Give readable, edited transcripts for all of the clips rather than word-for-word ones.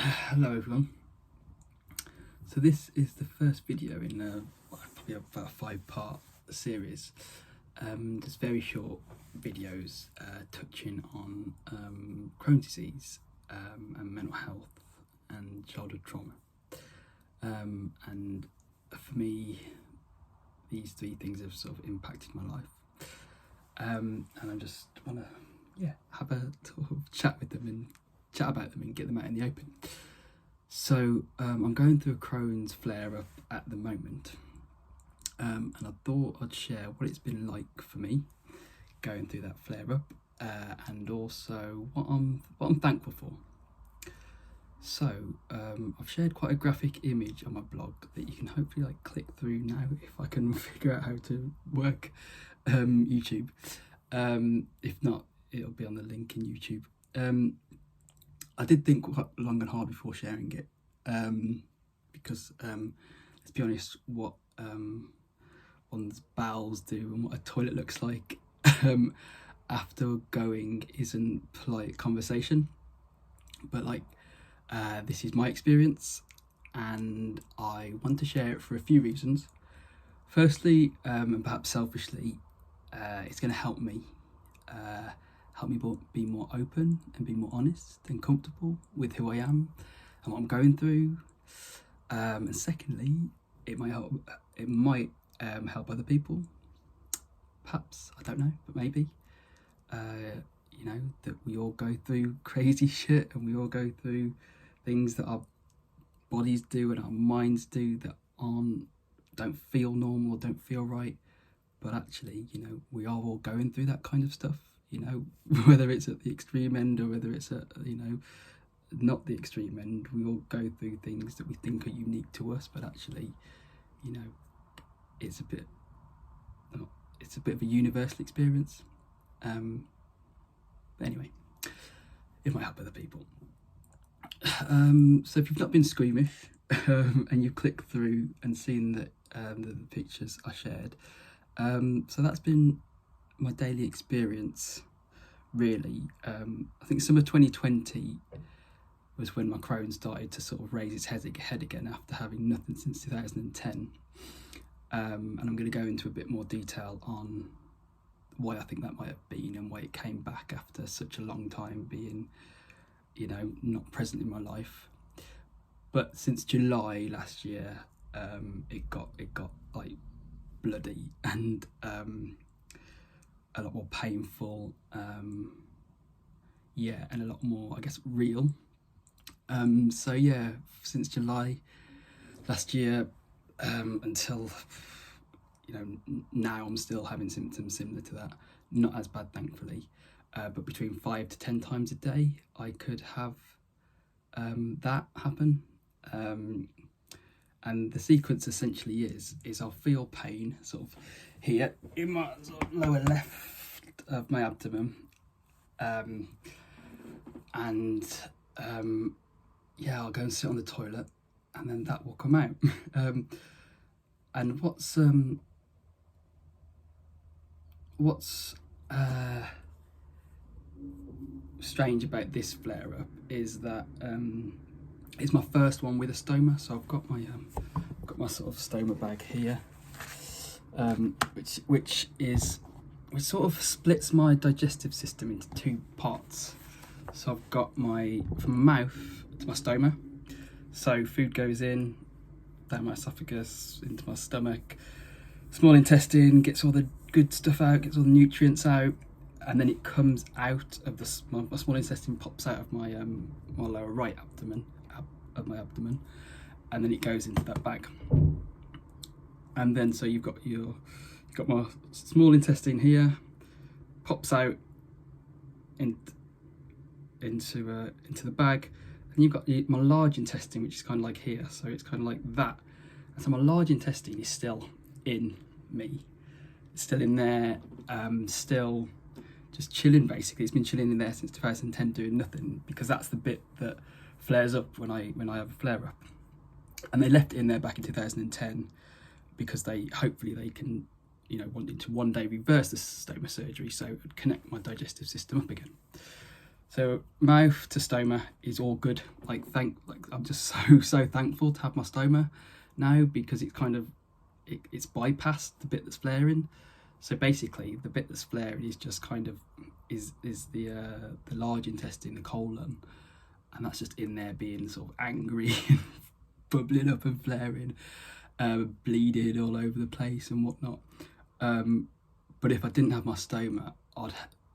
Hello everyone. So this is the first video in probably about a 5-part series. Just very short videos touching on Crohn's disease and mental health and childhood trauma. And for me, these 3 things have sort of impacted my life. And I just want to have a sort of chat with them and chat about them and get them out in the open. So I'm going through a Crohn's flare-up at the moment, and I thought I'd share what it's been like for me going through that flare-up, and also what I'm thankful for. So I've shared quite a graphic image on my blog that you can hopefully click through now if I can figure out how to work YouTube. If not, it'll be on the link in YouTube. I did think quite long and hard before sharing it, because let's be honest, what one's bowels do and what a toilet looks like after going isn't polite conversation. But this is my experience, and I want to share it for a few reasons. Firstly, and perhaps selfishly, it's going to help me be more open and be more honest and comfortable with who I am and what I'm going through. And secondly, it might help other people. Perhaps, I don't know, but maybe. That we all go through crazy shit, and we all go through things that our bodies do and our minds do that don't feel normal, don't feel right. But actually, we are all going through that kind of stuff. Whether it's at the extreme end or whether it's at, not the extreme end, we all go through things that we think are unique to us, but actually, it's a bit of a universal experience. But anyway, it might help other people. So if you've not been squeamish and you've clicked through and seen the pictures I shared, so that's been my daily experience, really. I think summer 2020 was when my Crohn started to sort of raise its head again after having nothing since 2010. And I'm going to go into a bit more detail on why I think that might have been and why it came back after such a long time being, not present in my life. But since July last year, it got bloody and a lot more painful, and a lot more, I guess, real. Since July last year until now, I'm still having symptoms similar to that. Not as bad, thankfully, but between 5 to 10 times a day I could have that happen. And the sequence essentially is I'll feel pain sort of here in my sort of lower left of my abdomen, and I'll go and sit on the toilet, and then that will come out. And what's strange about this flare-up is that it's my first one with a stoma. So I've got my sort of stoma bag here, which sort of splits my digestive system into 2 parts. So I've got from my mouth to my stoma. So food goes in, down my esophagus, into my stomach. Small intestine gets all the good stuff out, gets all the nutrients out, and then it comes out of my small intestine, pops out of my lower right abdomen, and then it goes into that bag. And then so you've got my small intestine here, pops out into the bag, and you've got my large intestine, which is kind of like here, so it's kind of like that. And so my large intestine is still in me, it's still in there, still just chilling. Basically, it's been chilling in there since 2010, doing nothing, because that's the bit that flares up when I have a flare up. And they left it in there back in 2010 because hopefully they can, wanting to one day reverse the stoma surgery, so it would connect my digestive system up again. So mouth to stoma is all good. I'm just so thankful to have my stoma now, because it's kind of it's bypassed the bit that's flaring. So basically, the bit that's flaring is just kind of is the large intestine, the colon, and that's just in there being sort of angry, and bubbling up and flaring, bleeding all over the place and whatnot. But if I didn't have my stoma,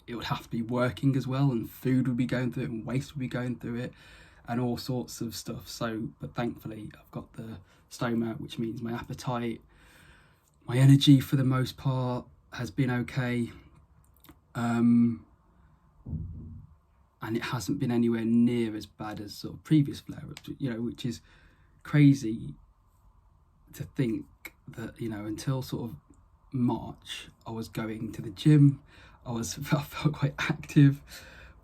it would have to be working as well, and food would be going through it, and waste would be going through it, and all sorts of stuff. So, but thankfully, I've got the stoma, which means my appetite, my energy for the most part has been okay, and it hasn't been anywhere near as bad as sort of previous flare-ups, which is crazy to think that, until sort of March, I was going to the gym, I felt quite active,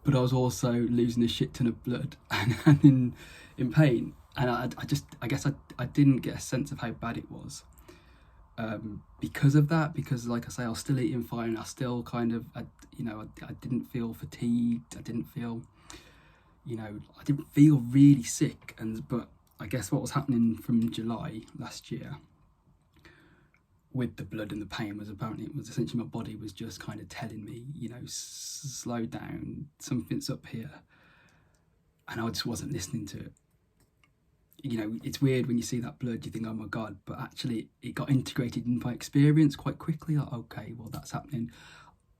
but I was also losing a shit ton of blood and in pain, and I guess I didn't get a sense of how bad it was, because of that, because like I say, I was still eating fine, I still kind of, I didn't feel fatigued, I didn't feel really sick, but I guess what was happening from July last year with the blood and the pain was essentially my body was just kind of telling me, slow down, something's up here, and I just wasn't listening to it. It's weird when you see that blood, you think, oh my God, but actually it got integrated in my experience quite quickly. Like, okay, well, that's happening.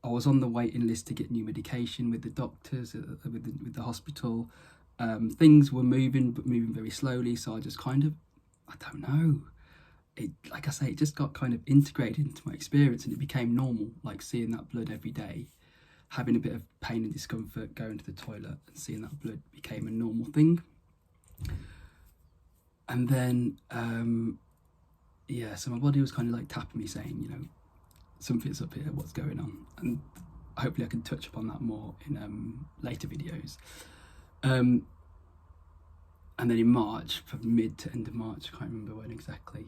I was on the waiting list to get new medication with the doctors, with the hospital. Things were moving, but moving very slowly. So I just kind of, I don't know. Like I say, it just got kind of integrated into my experience, and it became normal, like seeing that blood every day, having a bit of pain and discomfort, going to the toilet and seeing that blood became a normal thing. And then, so my body was kind of like tapping me saying, something's up here, what's going on? And hopefully I can touch upon that more in later videos. And then in March, from mid to end of March, I can't remember when exactly,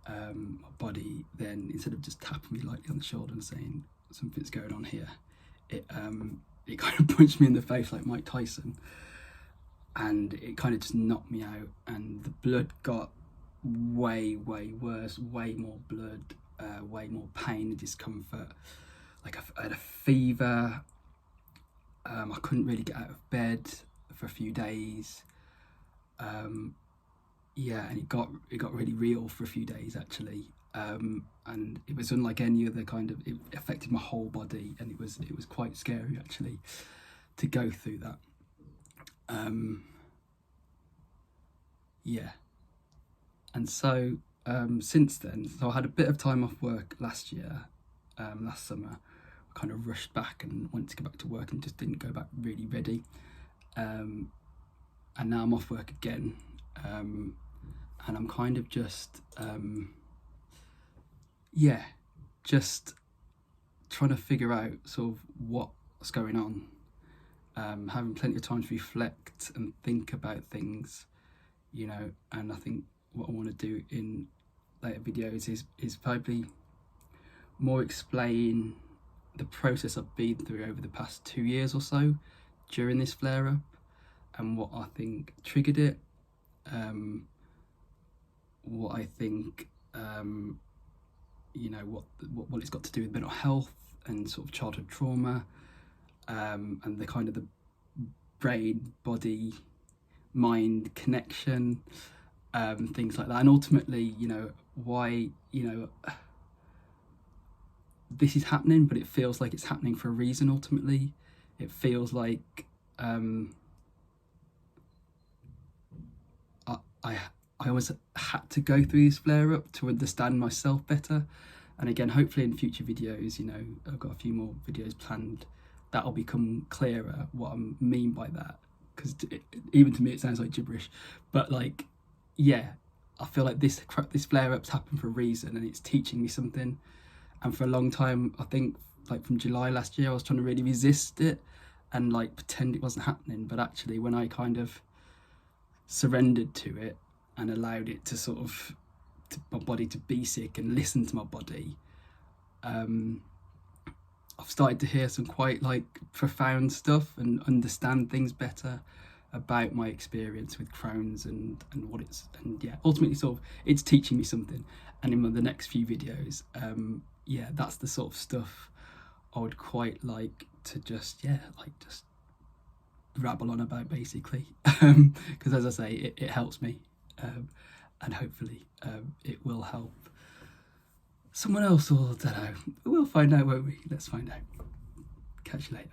my body then, instead of just tapping me lightly on the shoulder and saying something's going on here, it kind of punched me in the face like Mike Tyson, and it kind of just knocked me out, and the blood got way worse, way more blood, way more pain and discomfort. Like I had a fever, I couldn't really get out of bed for a few days, and it got really real for a few days actually, and it was unlike any other kind of, it affected my whole body, and it was quite scary actually to go through that. And so since then, so I had a bit of time off work last year, last summer. I kind of rushed back and wanted to go back to work and just didn't go back really ready, and now I'm off work again, and I'm kind of just just trying to figure out sort of what's going on, having plenty of time to reflect and think about things, and I think what I want to do in later videos is probably more explain the process I've been through over the past 2 years or so during this flare-up, and what I think triggered it, what I think, what it's got to do with mental health and sort of childhood trauma, and the kind of the brain, body, mind connection, things like that, and ultimately, why, this is happening, but it feels like it's happening for a reason. Ultimately, it feels like I always had to go through this flare up to understand myself better. And again, hopefully in future videos, I've got a few more videos planned that'll become clearer what I mean by that, because even to me it sounds like gibberish, but I feel like this flare up's happened for a reason, and it's teaching me something. And for a long time, I think from July last year, I was trying to really resist it and pretend it wasn't happening, but actually when I kind of surrendered to it and allowed it to my body to be sick and listen to my body, I've started to hear some quite like profound stuff and understand things better about my experience with Crohn's and what it's, and yeah, ultimately sort of it's teaching me something. And in the next few videos, yeah, that's the sort of stuff I would quite like to just, yeah, like just rabble on about basically, because as I say, it helps me, and hopefully it will help someone else, or I don't know, we'll find out, won't we? Let's find out. Catch you later.